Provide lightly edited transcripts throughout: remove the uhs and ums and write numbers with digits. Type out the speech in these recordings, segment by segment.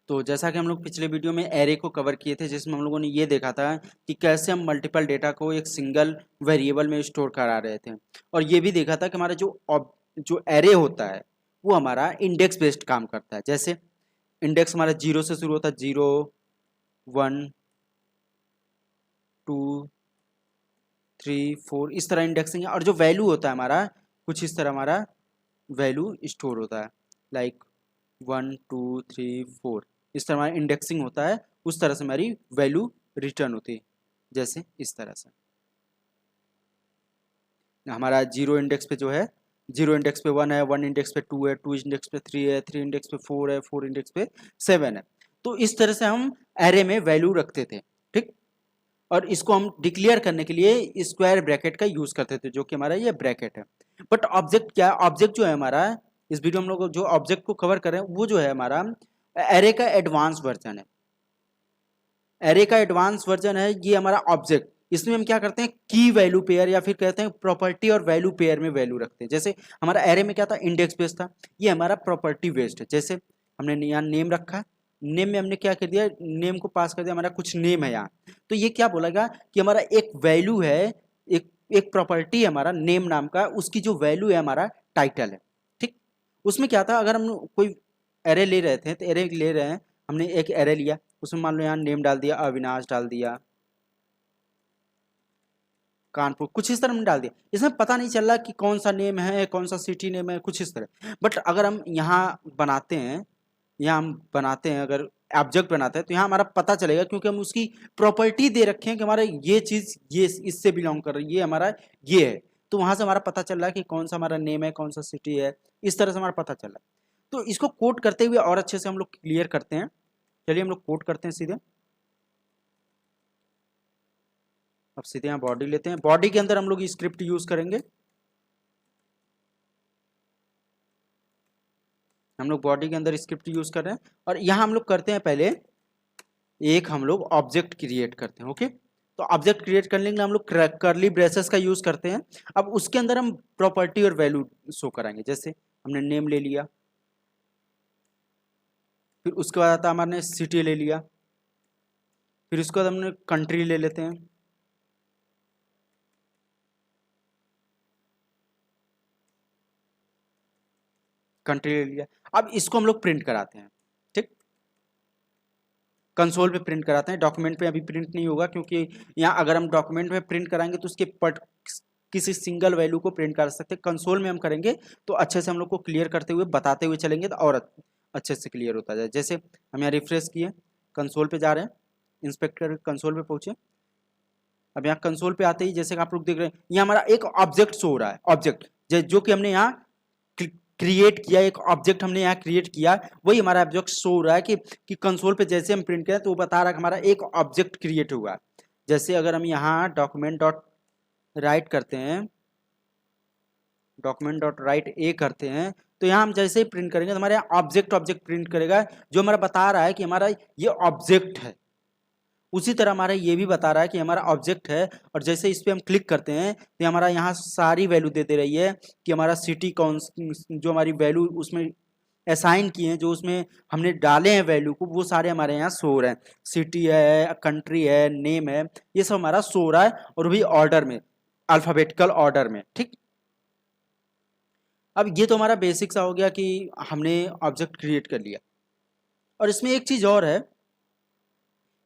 तो जैसा कि हम लोग पिछले वीडियो में एरे को कवर किए थे, जिसमें हम लोगों ने ये देखा था कि कैसे हम मल्टीपल डेटा को एक सिंगल वेरिएबल में स्टोर करा रहे थे, और ये भी देखा था कि हमारा जो एरे होता है वो हमारा इंडेक्स बेस्ड काम करता है। जैसे इंडेक्स हमारा 0 से शुरू होता है, 0 1 2 3 4, इस तरह इंडेक्सिंग है। और जो वैल्यू होता है हमारा कुछ इस तरह हमारा वैल्यू स्टोर होता है, लाइक 1 2 3 4, इस तरह हमारा इंडेक्सिंग होता है। उस तरह से हमारी वैल्यू रिटर्न होती है, जैसे इस तरह से हमारा 0 इंडेक्स पे जो है, 0 इंडेक्स पे 1 है, 1 इंडेक्स पे 2 है, 2 इंडेक्स पे 3 है, 3 इंडेक्स पे 4 है, 4 इंडेक्स पे 7 है। तो इस तरह से हम एरे में वैल्यू रखते थे, ठीक। और इसको हम डिक्लेयर करने के लिए स्क्वायर ब्रैकेट का यूज करते थे, जो कि हमारा ये ब्रैकेट है। बट ऑब्जेक्ट क्या, ऑब्जेक्ट जो है हमारा, इस वीडियो में हम लोग जो ऑब्जेक्ट को कवर कर रहे हैं वो जो है हमारा एरे का एडवांस वर्जन है। एरे का एडवांस वर्जन है ये हमारा ऑब्जेक्ट। इसमें हम क्या करते हैं, की वैल्यू पेयर या फिर कहते हैं प्रॉपर्टी और वैल्यू पेयर में वैल्यू रखते हैं। जैसे हमारा एरे में क्या था, इंडेक्स बेस्ड था, ये हमारा प्रॉपर्टी बेस्ड है। जैसे हमने यहाँ नेम रखा, नेम में हमने क्या कर दिया, नेम को पास कर दिया, हमारा कुछ नेम है यहाँ। तो ये क्या बोलेगा कि हमारा एक वैल्यू है, एक प्रॉपर्टी है हमारा नेम नाम का, उसकी जो वैल्यू है हमारा टाइटल है, ठीक। उसमें क्या था, अगर हम कोई एरे ले रहे थे, तो एरे ले रहे हैं, हमने एक एरे लिया, उसमें मान लो यहाँ नेम डाल दिया, अविनाश डाल दिया, कानपुर, कुछ इस तरह हमने डाल दिया। इसमें पता नहीं चल रहा कि कौन सा नेम है, कौन सा सिटी नेम है, कुछ इस तरह। बट अगर हम यहाँ बनाते हैं, यहाँ हम बनाते हैं, अगर ऑब्जेक्ट बनाते हैं, तो यहाँ हमारा पता चलेगा, क्योंकि हम उसकी प्रॉपर्टी दे रखे हैं कि हमारा ये चीज ये इससे बिलोंग कर रही है, ये हमारा ये है। तो वहां से हमारा पता चल रहा है कि कौन सा हमारा नेम है, कौन सा सिटी है, इस तरह से हमारा पता चल रहा है। तो इसको कोड करते हुए और अच्छे से हम लोग क्लियर करते हैं। चलिए हम लोग कोड करते हैं सीधे। अब सीधे यहाँ बॉडी लेते हैं, बॉडी के अंदर हम लोग स्क्रिप्ट यूज करेंगे। हम लोग बॉडी के अंदर स्क्रिप्ट यूज कर रहे हैं, और यहाँ हम लोग करते हैं पहले एक हम लोग ऑब्जेक्ट क्रिएट करते हैं, ओके। तो ऑब्जेक्ट क्रिएट करने के लिए हम लोग करली ब्रेसेस का यूज करते हैं। अब उसके अंदर हम प्रॉपर्टी और वैल्यू शो कराएंगे। जैसे हमने नेम ले लिया, फिर उसके बाद आता हमारे सिटी ले लिया, फिर उसके बाद हमने कंट्री ले लेते हैं, कंट्री ले लिया। अब इसको हम लोग प्रिंट कराते हैं, ठीक। कंसोल पे प्रिंट कराते हैं, डॉक्यूमेंट पे अभी प्रिंट नहीं होगा, क्योंकि यहाँ अगर हम डॉक्यूमेंट में प्रिंट कराएंगे तो उसके किसी सिंगल वैल्यू को प्रिंट कर सकते हैं। कंसोल में हम करेंगे तो अच्छे से हम लोग को क्लियर करते हुए बताते हुए चलेंगे, तो और अच्छे से क्लियर होता जाए। जैसे हम यहाँ रिफ्रेश किए, कंसोल पे जा रहे हैं, इंस्पेक्टर कंसोल पे पहुंचे। अब यहाँ कंसोल पे आते ही जैसे आप लोग देख रहे हैं, यहाँ हमारा एक ऑब्जेक्ट शो हो रहा है, ऑब्जेक्ट जो कि हमने यहाँ क्रिएट किया, एक ऑब्जेक्ट हमने यहाँ क्रिएट किया, वही हमारा ऑब्जेक्ट शो हो रहा है कि कंसोल पे जैसे हम प्रिंट करें तो वो बता रहा है कि हमारा एक ऑब्जेक्ट क्रिएट हुआ है। जैसे अगर हम यहाँ डॉक्यूमेंट डॉट राइट करते हैं, डॉक्यूमेंट डॉट राइट ए करते हैं, तो यहाँ हम जैसे ही प्रिंट करेंगे तो हमारे यहाँ ऑब्जेक्ट प्रिंट करेगा, जो हमारा बता रहा है कि हमारा ये ऑब्जेक्ट है। उसी तरह हमारा ये भी बता रहा है कि हमारा ऑब्जेक्ट है, और जैसे इस पर हम क्लिक करते हैं तो हमारा यहाँ सारी वैल्यू दे रही है कि हमारा सिटी कौन, जो हमारी वैल्यू उसमें असाइन किए हैं, जो उसमें हमने डाले हैं वैल्यू को, वो सारे हमारे यहाँ शो हो रहे हैं। सिटी है, कंट्री है, नेम है, ये सब हमारा शो हो रहा है, और भी ऑर्डर में, अल्फाबेटिकल ऑर्डर में, ठीक। अब ये तो हमारा बेसिक सा हो गया कि हमने ऑब्जेक्ट क्रिएट कर लिया। और इसमें एक चीज और है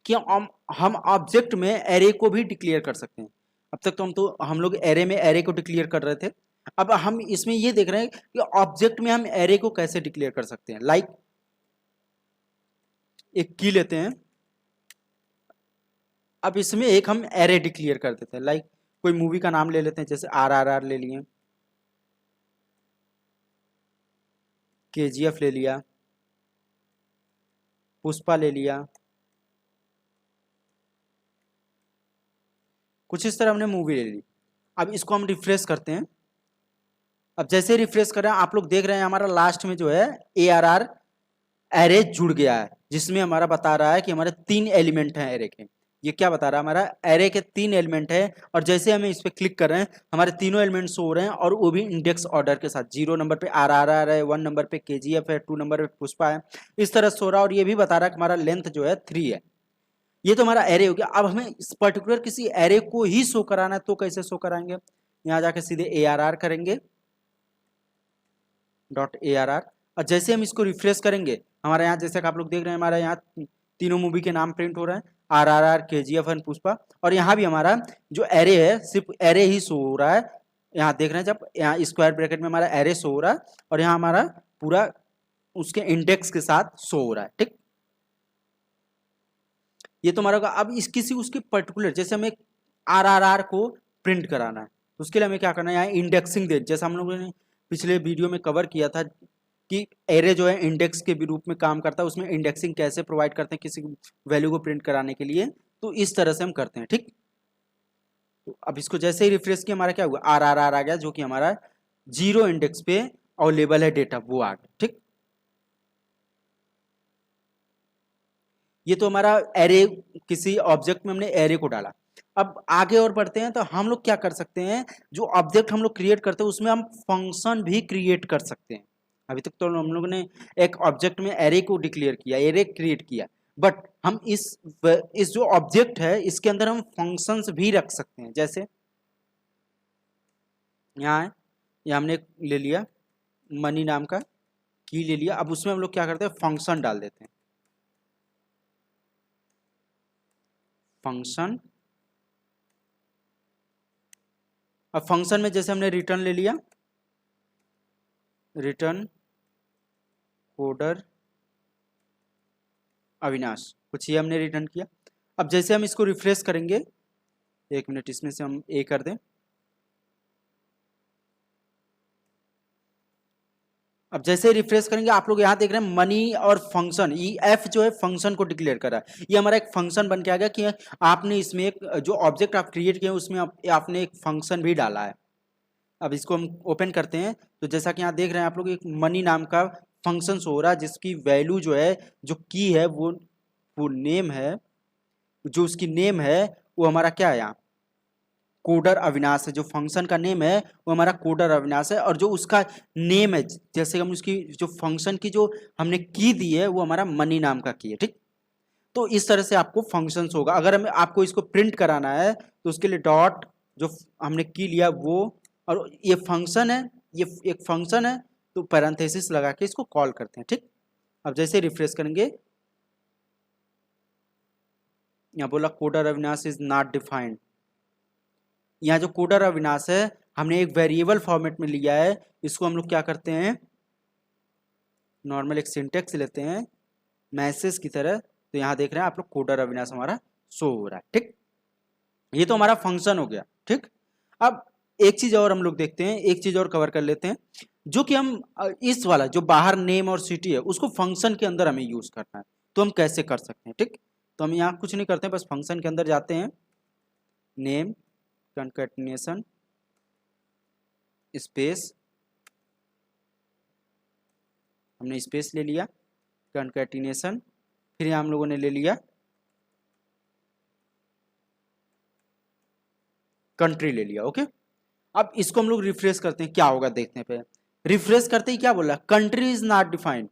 कि हम ऑब्जेक्ट में एरे को भी डिक्लेयर कर सकते हैं। अब तक तो हम लोग एरे में एरे को डिक्लेयर कर रहे थे। अब हम इसमें ये देख रहे हैं कि ऑब्जेक्ट में हम एरे को कैसे डिक्लेयर कर सकते हैं। लाइक एक की लेते हैं, अब इसमें एक हम एरे डिक्लेयर कर देते हैं। लाइक कोई मूवी का नाम ले लेते हैं, जैसे RRR ले लिए, KGF ले लिया, पुष्पा ले लिया, कुछ इस तरह हमने मूवी ले ली। अब इसको हम रिफ्रेश करते हैं। अब जैसे रिफ्रेश कर रहे हैं, आप लोग देख रहे हैं हमारा लास्ट में जो है ARR एरे जुड़ गया है, जिसमें हमारा बता रहा है कि हमारे 3 एलिमेंट हैं एरे के। ये क्या बता रहा है, हमारा एरे के 3 एलिमेंट है और जैसे हमें इस पर क्लिक कर रहे हैं हमारे तीनों एलिमेंट शो हो रहे हैं और वो भी इंडेक्स ऑर्डर के साथ। 0 नंबर पे RRR है, 1 नंबर पे KGF है, 2 नंबर पे पुष्पा है, इस तरह शो रहा है। और ये भी बता रहा है कि हमारा लेंथ जो है 3 है। ये तो हमारा एरे हो गया। अब हमें इस पर्टिकुलर किसी एरे को ही शो कराना है तो कैसे शो कराएंगे, यहाँ जाके सीधे ARR करेंगे, .ARR, और जैसे हम इसको रिफ्रेश करेंगे हमारे यहाँ जैसे कि आप लोग देख रहे हैं हमारे यहाँ तीनों मूवी के नाम प्रिंट हो रहे हैं, RRR, KGF एंड पुष्पा। और यहाँ भी हमारा जो एरे है सिर्फ एरे ही शो हो रहा है। यहाँ देख रहे हैं जब यहाँ स्क्वायर ब्रैकेट में हमारा एरे शो हो रहा है और यहाँ हमारा पूरा उसके इंडेक्स के साथ शो हो रहा है। ठीक, ये तो हमारा होगा। अब इस किसी उसके पर्टिकुलर जैसे हमें RRR को प्रिंट कराना है तो उसके लिए हमें क्या करना है, यहाँ इंडेक्सिंग दे, जैसा हम लोगों ने पिछले वीडियो में कवर किया था कि एरे जो है इंडेक्स के रूप में काम करता है, उसमें इंडेक्सिंग कैसे प्रोवाइड करते हैं किसी वैल्यू को प्रिंट कराने के लिए, तो इस तरह से हम करते हैं। ठीक, तो अब इसको जैसे ही रिफ्रेश किया हमारा क्या हुआ, RRR आ गया जो कि हमारा 0 इंडेक्स पे अवेलेबल है डेटा, वो आ गया। ठीक, ये तो हमारा एरे, किसी ऑब्जेक्ट में हमने एरे को डाला। अब आगे और बढ़ते हैं तो हम लोग क्या कर सकते हैं, जो ऑब्जेक्ट हम लोग क्रिएट करते हैं उसमें हम फंक्शन भी क्रिएट कर सकते हैं। अभी तक तो हम लोगों ने एक ऑब्जेक्ट में एरे को डिक्लेयर किया, एरे क्रिएट किया, बट हम इस जो ऑब्जेक्ट है इसके अंदर हम फंक्शंस भी रख सकते हैं। जैसे यहाँ है, ये हमने ले लिया मनी नाम का की ले लिया, अब उसमें हम लोग क्या करते हैं, फंक्शन डाल देते हैं, फंक्शन। अब फंक्शन में जैसे हमने रिटर्न ले लिया, रिटर्न कोडर अविनाश, कुछ ये हमने रिटर्न किया। अब जैसे हम इसको रिफ्रेश करेंगे, 1 मिनट इसमें से हम ए कर दें। अब जैसे रिफ्रेश करेंगे आप लोग यहाँ देख रहे हैं मनी और फंक्शन, ई एफ जो है फंक्शन को डिक्लेयर कर रहा है। ये हमारा एक फंक्शन बन के आ गया कि आपने इसमें एक जो ऑब्जेक्ट आप क्रिएट किए उसमें आपने एक फंक्शन भी डाला है। अब इसको हम ओपन करते हैं तो जैसा कि यहाँ देख रहे हैं आप लोग, एक मनी नाम का फंक्शन हो रहा है जिसकी वैल्यू जो है, जो की है वो नेम है, जो उसकी नेम है वो हमारा क्या है, यहाँ कोडर अविनाश है। जो फंक्शन का नेम है वो हमारा कोडर अविनाश है और जो उसका नेम है, जैसे हम उसकी जो फंक्शन की जो हमने की दी है वो हमारा मनी नाम का की है। ठीक, तो इस तरह से आपको फंक्शंस होगा। अगर हमें आपको इसको प्रिंट कराना है तो उसके लिए डॉट जो हमने की लिया वो, और ये फंक्शन है, ये एक फंक्शन है तो पैरेंथेसिस लगा के इसको कॉल करते हैं। ठीक, अब जैसे रिफ्रेश करेंगे यहाँ बोला coder Avinash is not defined. यहाँ जो कोडर अविनाश है हमने एक वेरिएबल फॉर्मेट में लिया है, इसको हम लोग क्या करते हैं, नॉर्मल एक सिंटेक्स लेते हैं मैसेज की तरह। तो यहाँ देख रहे हैं आप लोग कोडर अविनाश हमारा शो हो रहा है। ठीक, ये तो हमारा फंक्शन हो गया। ठीक, अब एक चीज और हम लोग देखते हैं, एक चीज और कवर कर लेते हैं, जो कि हम इस वाला जो बाहर नेम और सिटी है उसको फंक्शन के अंदर हमें यूज करना है, तो हम कैसे कर सकते हैं। ठीक, तो हम यहाँ कुछ नहीं करते हैं, बस फंक्शन के अंदर जाते हैं, नेम कंकैटिनेशन स्पेस, हमने स्पेस ले लिया, कंकैटिनेशन, फिर यहाँ हम लोगों ने ले लिया कंट्री ले लिया। ओके, अब इसको हम लोग रिफ्रेश करते हैं, क्या होगा देखने पे। रिफ्रेश करते ही क्या बोला, country is not defined,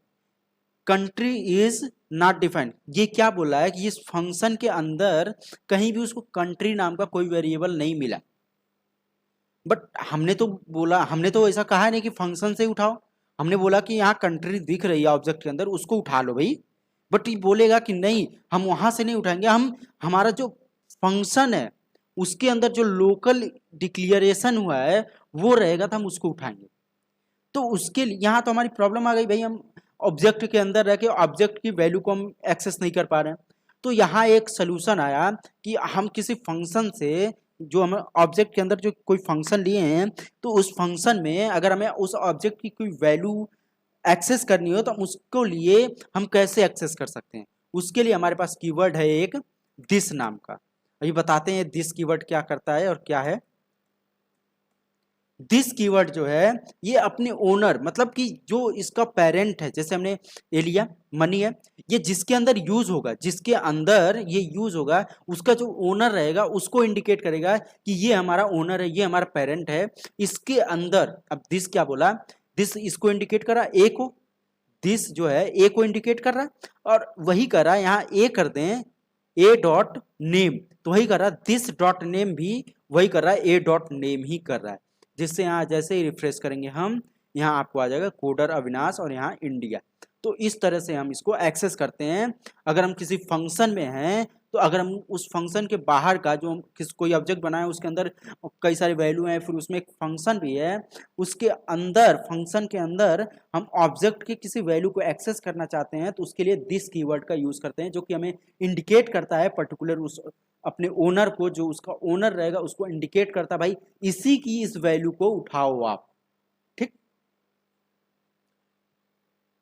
country is not defined. ये क्या बोला है कि इस फंक्शन के अंदर कहीं भी उसको कंट्री नाम का कोई वेरिएबल नहीं मिला। बट हमने तो बोला, हमने तो ऐसा कहा नहीं कि फंक्शन से उठाओ, हमने बोला कि यहाँ कंट्री दिख रही है ऑब्जेक्ट के अंदर उसको उठा लो भाई। बट ये बोलेगा कि नहीं हम वहां से नहीं उठाएंगे, हम हमारा जो फंक्शन है उसके अंदर जो लोकल डिक्लेरेशन हुआ है वो रहेगा तो हम उसको उठाएंगे। तो उसके लिए यहाँ तो हमारी प्रॉब्लम आ गई भाई, हम ऑब्जेक्ट के अंदर रह के ऑब्जेक्ट की वैल्यू को हम एक्सेस नहीं कर पा रहे हैं। तो यहाँ एक सोल्यूशन आया कि हम किसी फंक्शन से, जो हम ऑब्जेक्ट के अंदर जो कोई फंक्शन लिए हैं तो उस फंक्शन में अगर हमें उस ऑब्जेक्ट की कोई वैल्यू एक्सेस करनी हो तो उसको लिए हम कैसे एक्सेस कर सकते हैं। उसके लिए हमारे पास कीवर्ड है एक दिस नाम का। अभी बताते हैं दिस कीवर्ड क्या करता है और क्या है। दिस कीवर्ड जो है ये अपने ओनर मतलब कि जो इसका पेरेंट है, जैसे हमने ए लिया मनी है, ये जिसके अंदर यूज होगा, जिसके अंदर ये यूज होगा उसका जो ओनर रहेगा उसको इंडिकेट करेगा कि ये हमारा ओनर है, ये हमारा पेरेंट है। इसके अंदर अब दिस क्या बोला, दिस इसको इंडिकेट कर रहा है, ए को, दिस जो है ए को इंडिकेट कर रहा है, और वही कर रहा है यहाँ ए कर दें ए डॉट नेम, तो वही कर रहा है दिस डॉट नेम भी वही कर रहा है, ए डॉट नेम ही कर रहा है। जिससे यहाँ जैसे ही रिफ्रेश करेंगे हम, यहाँ आपको आ जाएगा कोडर अविनाश और यहाँ इंडिया। तो इस तरह से हम इसको एक्सेस करते हैं। अगर हम किसी फंक्शन में हैं तो अगर हम उस फंक्शन के बाहर का जो हम कोई ऑब्जेक्ट बनाए उसके अंदर कई सारे वैल्यू हैं, फिर उसमें एक फंक्शन भी है, उसके अंदर फंक्शन के अंदर हम ऑब्जेक्ट की किसी वैल्यू को एक्सेस करना चाहते हैं तो उसके लिए दिस कीवर्ड का यूज करते हैं, जो कि हमें इंडिकेट करता है पर्टिकुलर उस अपने ओनर को, जो उसका ओनर रहेगा उसको इंडिकेट करता है भाई इसी की इस वैल्यू को उठाओ आप। ठीक,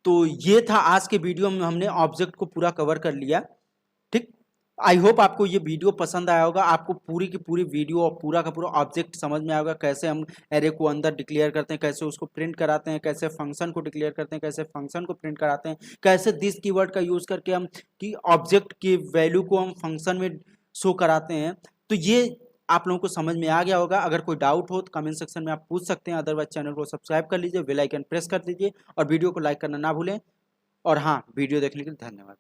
तो ये था आज के वीडियो में, हमने ऑब्जेक्ट को पूरा कवर कर लिया। ठीक, आई होप आपको ये वीडियो पसंद आया होगा, आपको पूरी की पूरी वीडियो और पूरा का पूरा ऑब्जेक्ट समझ में आएगा, कैसे हम एरे को अंदर डिक्लेयर करते हैं, कैसे उसको प्रिंट कराते हैं, कैसे फंक्शन को डिक्लेयर करते हैं, कैसे फंक्शन को प्रिंट कराते हैं, कैसे दिस कीवर्ड का यूज करके हम कि ऑब्जेक्ट की वैल्यू को हम फंक्शन में शो कराते हैं। तो ये आप लोगों को समझ में आ गया होगा। अगर कोई डाउट हो तो कमेंट सेक्शन में आप पूछ सकते हैं, अदरवाइज चैनल को सब्सक्राइब कर लीजिए, बेल आइकन प्रेस कर दीजिए और वीडियो को लाइक करना ना भूलें। और हाँ, वीडियो देखने के लिए धन्यवाद।